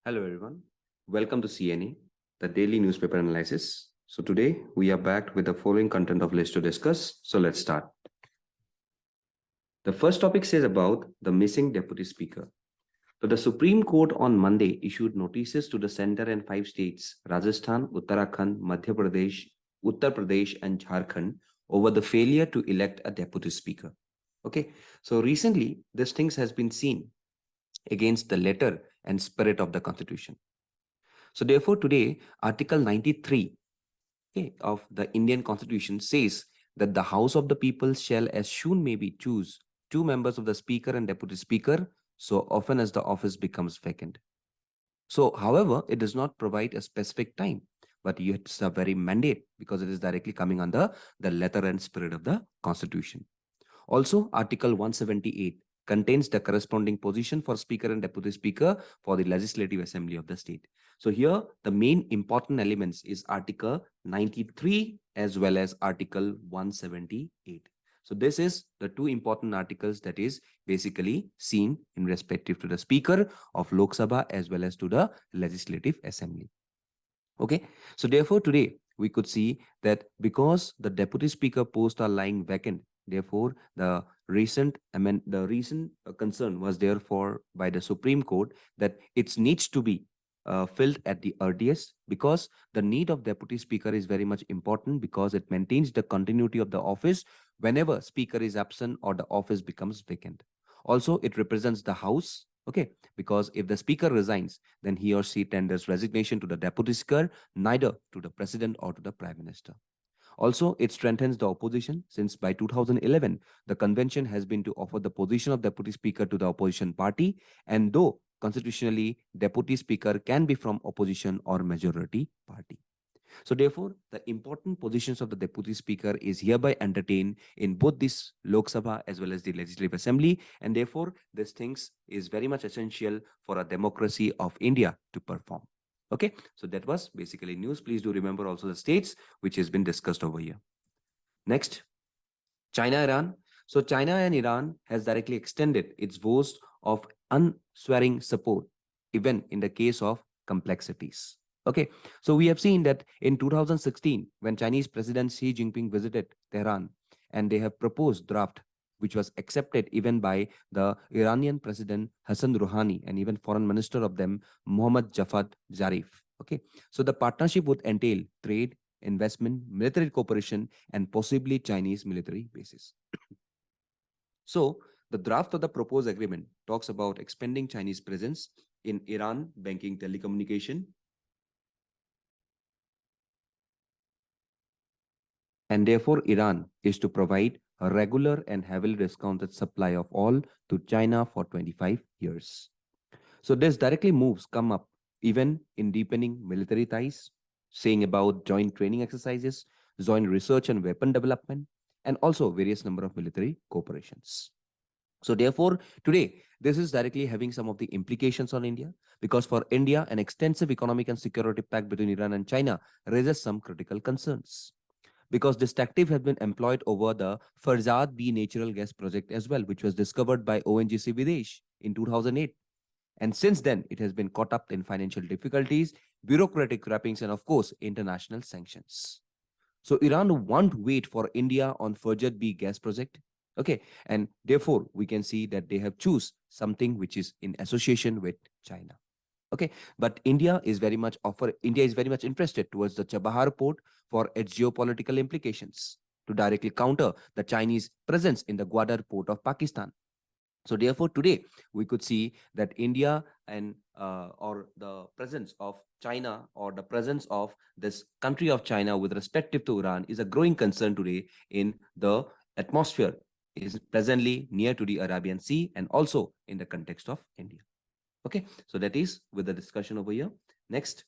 Hello everyone, welcome to CNA, the daily newspaper analysis. So today we are back with the following content of list to discuss. So let's start. The first topic says about the missing deputy speaker. So the Supreme Court on Monday issued notices to the center and 5 states, Rajasthan, Uttarakhand, Madhya Pradesh, Uttar Pradesh and Jharkhand over the failure to elect a deputy speaker. Okay, so recently this things has been seen against the letter and spirit of the constitution. So therefore today article 93 of the Indian constitution says that the house of the people shall as soon may be choose 2 members of the speaker and deputy speaker so often as the office becomes vacant. So however, it does not provide a specific time, but it's a very mandate because it is directly coming under the letter and spirit of the constitution. Also, Article 178 contains the corresponding position for speaker and deputy speaker for the legislative assembly of the state. So here the main important elements is Article 93 as well as Article 178. So this is the 2 important articles that is basically seen in respective to the speaker of Lok Sabha as well as to the legislative assembly. Okay, so therefore today we could see that because the deputy speaker posts are lying vacant, therefore the recent concern was therefore by the Supreme Court that it needs to be filled at the earliest, because the need of deputy speaker is very much important because it maintains the continuity of the office whenever speaker is absent or the office becomes vacant. Also, it represents the house. Okay, because if the speaker resigns, then he or she tenders resignation to the deputy speaker, neither to the president or to the prime minister. Also, it strengthens the opposition since by 2011, the convention has been to offer the position of deputy speaker to the opposition party, and though constitutionally, deputy speaker can be from opposition or majority party. So therefore, the important positions of the deputy speaker is hereby entertained in both this Lok Sabha as well as the Legislative Assembly, and therefore, this things is very much essential for a democracy of India to perform. Okay, so that was basically news. Please do remember also the states which has been discussed over here. Next, China-Iran. So China and Iran has directly extended its vows of unswearing support, even in the case of complexities. Okay, so we have seen that in 2016, when Chinese President Xi Jinping visited Tehran, and they have proposed draft, which was accepted even by the Iranian President Hassan Rouhani and even Foreign Minister of them, Mohammad Javad Zarif. Okay, so the partnership would entail trade, investment, military cooperation, and possibly Chinese military bases. So the draft of the proposed agreement talks about expanding Chinese presence in Iran banking telecommunication, and therefore Iran is to provide a regular and heavily discounted supply of oil to China for 25 years. So this directly moves come up even in deepening military ties, saying about joint training exercises, joint research and weapon development, and also various number of military cooperations. So therefore, today, this is directly having some of the implications on India, because for India, an extensive economic and security pact between Iran and China raises some critical concerns, because this tactic has been employed over the Farzad B natural gas project as well, which was discovered by ONGC Videsh in 2008. And since then, it has been caught up in financial difficulties, bureaucratic wrappings, and of course, international sanctions. So Iran won't wait for India on Farzad B gas project. Okay, and therefore, we can see that they have choose something which is in association with China. Okay, but India is very much interested towards the Chabahar port for its geopolitical implications to directly counter the Chinese presence in the Gwadar port of Pakistan. So therefore, today we could see that India and or the presence of China or the presence of this country of China with respect to Iran is a growing concern today in the atmosphere, is presently near to the Arabian Sea and also in the context of India. Okay, so that is with the discussion over here. Next,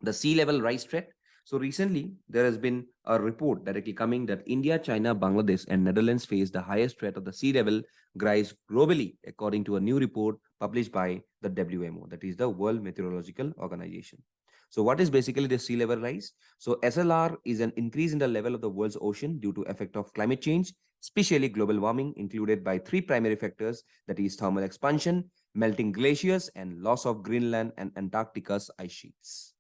the sea level rise threat. So recently, there has been a report directly coming that India, China, Bangladesh, and Netherlands face the highest threat of the sea level rise globally, according to a new report published by the WMO, that is the World Meteorological Organization. So what is basically the sea level rise? So SLR is an increase in the level of the world's ocean due to effect of climate change, especially global warming, included by three primary factors, that is thermal expansion, melting glaciers, and loss of Greenland and Antarctica's ice sheets.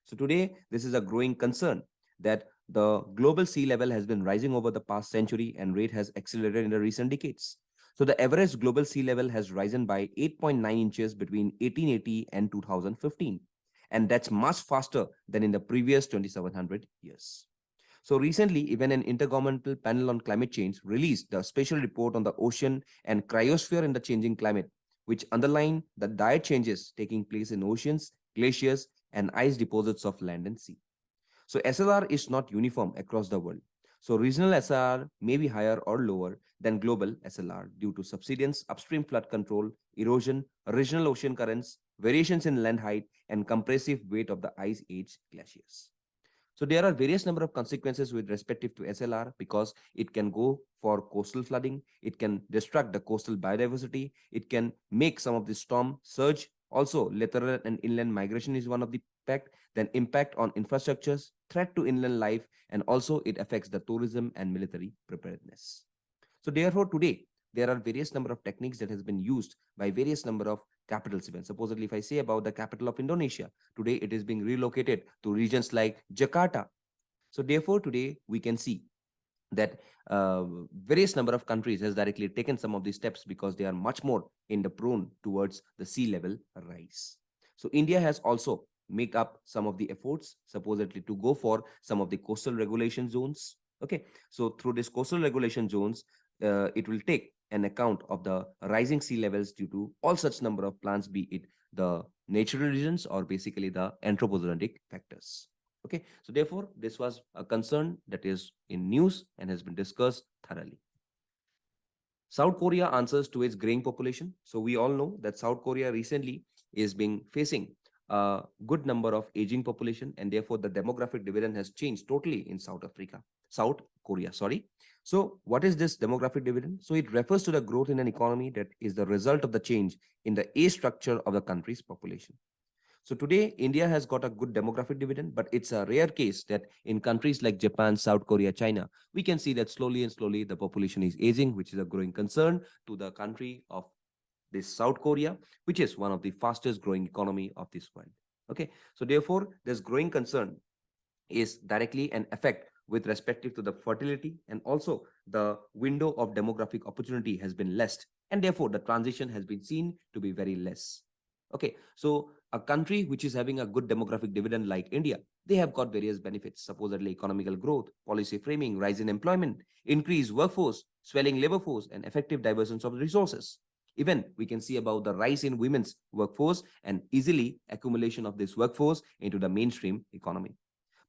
So today, this is a growing concern that the global sea level has been rising over the past century and rate has accelerated in the recent decades. So the average global sea level has risen by 8.9 inches between 1880 and 2015. And that's much faster than in the previous 2700 years. So recently, even an intergovernmental panel on climate change released a special report on the ocean and cryosphere in the changing climate, which underline the dire changes taking place in oceans, glaciers, and ice deposits of land and sea. So SLR is not uniform across the world. So regional SLR may be higher or lower than global SLR due to subsidence, upstream flood control, erosion, regional ocean currents, variations in land height, and compressive weight of the ice age glaciers. So there are various number of consequences with respective to SLR because it can go for coastal flooding, it can destruct the coastal biodiversity, it can make some of the storm surge. Also, littoral and inland migration is one of the impact, then impact on infrastructures, threat to inland life, and also it affects the tourism and military preparedness. So therefore, today, there are various number of techniques that has been used by various number of capitals even. Supposedly, if I say about the capital of Indonesia, today it is being relocated to regions like Jakarta. So therefore, today we can see that various number of countries has directly taken some of these steps because they are much more in the prone towards the sea level rise. So India has also make up some of the efforts supposedly to go for some of the coastal regulation zones. Okay, so through this coastal regulation zones, it will take an account of the rising sea levels due to all such number of plants, be it the natural regions or basically the anthropogenic factors. Okay, so therefore, this was a concern that is in news and has been discussed thoroughly. South Korea answers to its graying population. So we all know that South Korea recently is being facing a good number of aging population, and therefore the demographic dividend has changed totally in South Korea, sorry. So what is this demographic dividend? So it refers to the growth in an economy that is the result of the change in the age structure of the country's population. So today, India has got a good demographic dividend, but it's a rare case that in countries like Japan, South Korea, China, we can see that slowly and slowly the population is aging, which is a growing concern to the country of this South Korea, which is one of the fastest growing economy of this world. Okay, so therefore, this growing concern is directly an effect with respect to the fertility, and also the window of demographic opportunity has been less, and therefore the transition has been seen to be very less. Okay, so a country which is having a good demographic dividend like India, they have got various benefits, supposedly economical growth, policy framing, rise in employment, increased workforce, swelling labor force, and effective diversion of resources. Even we can see about the rise in women's workforce and easily accumulation of this workforce into the mainstream economy.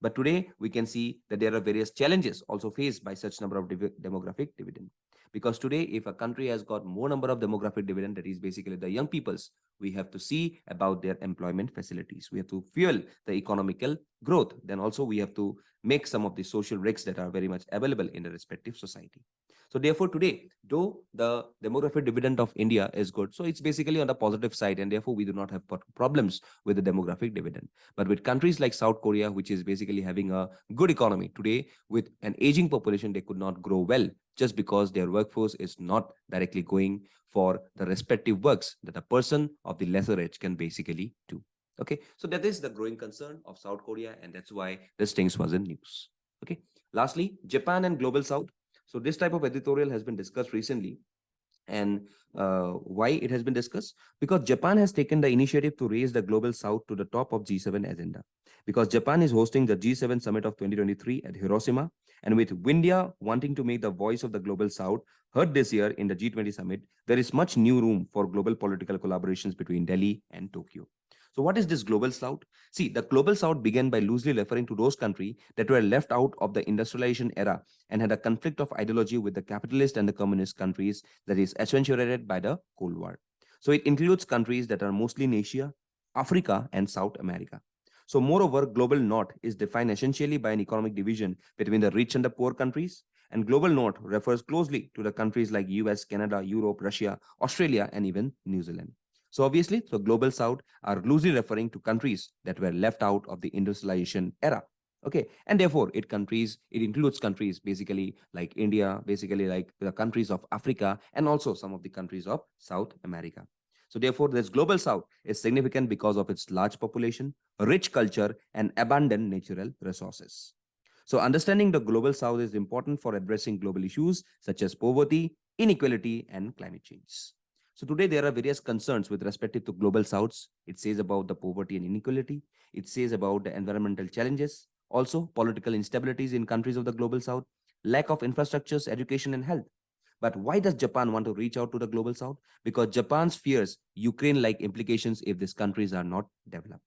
But today we can see that there are various challenges also faced by such number of demographic dividend. Because today, if a country has got more number of demographic dividend, that is basically the young peoples, we have to see about their employment facilities. We have to fuel the economical growth. Then also we have to make some of the social risks that are very much available in the respective society. So therefore today, though the demographic dividend of India is good, so it's basically on the positive side, and therefore we do not have problems with the demographic dividend. But with countries like South Korea, which is basically having a good economy today with an aging population, they could not grow well just because their workforce is not directly going for the respective works that a person of the lesser age can basically do. Okay, so that is the growing concern of South Korea, and that's why this things was in news. Okay, lastly, Japan and Global South. So this type of editorial has been discussed recently. And why it has been discussed? Because Japan has taken the initiative to raise the Global South to the top of G7 agenda. Because Japan is hosting the G7 Summit of 2023 at Hiroshima, and with India wanting to make the voice of the Global South heard this year in the G20 Summit, there is much new room for global political collaborations between Delhi and Tokyo. So what is this Global South? See, the Global South began by loosely referring to those countries that were left out of the industrialization era and had a conflict of ideology with the capitalist and the communist countries that is accentuated by the Cold War. So it includes countries that are mostly in Asia, Africa, and South America. So moreover, Global North is defined essentially by an economic division between the rich and the poor countries. And Global North refers closely to the countries like US, Canada, Europe, Russia, Australia, and even New Zealand. So obviously, the global south are loosely referring to countries that were left out of the industrialization era. Okay, and therefore it includes countries basically like India, basically like the countries of Africa, and also some of the countries of South America. So therefore, this global south is significant because of its large population, rich culture, and abundant natural resources. So understanding the global south is important for addressing global issues such as poverty, inequality, and climate change. So today there are various concerns with respect to global souths. It says about the poverty and inequality. It says about the environmental challenges, also political instabilities in countries of the global south, lack of infrastructures, education, and health. But why does Japan want to reach out to the global south? Because Japan fears Ukraine-like implications if these countries are not developed.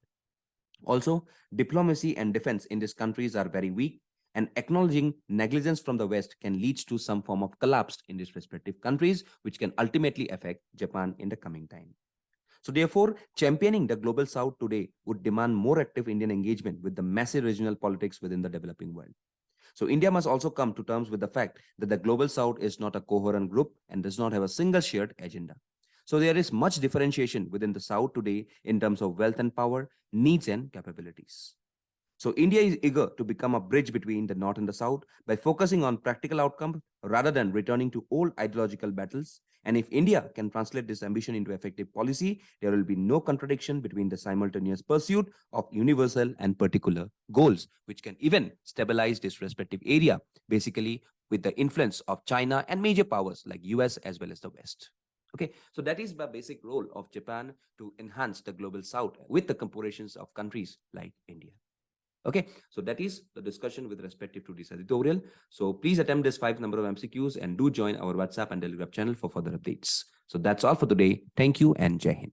Also, diplomacy and defense in these countries are very weak, and acknowledging negligence from the West can lead to some form of collapse in these respective countries, which can ultimately affect Japan in the coming time. So therefore, championing the global south today would demand more active Indian engagement with the massive regional politics within the developing world. So India must also come to terms with the fact that the global south is not a coherent group and does not have a single shared agenda. So there is much differentiation within the south today in terms of wealth and power, needs and capabilities. So India is eager to become a bridge between the North and the South by focusing on practical outcomes rather than returning to old ideological battles. And if India can translate this ambition into effective policy, there will be no contradiction between the simultaneous pursuit of universal and particular goals, which can even stabilize this respective area, basically with the influence of China and major powers like US as well as the West. Okay, so that is the basic role of Japan to enhance the global South with the comparisons of countries like India. Okay, so that is the discussion with respect to this editorial. So please attempt this 5 number of MCQs and do join our WhatsApp and Telegram channel for further updates. So that's all for today. Thank you and Jai Hind.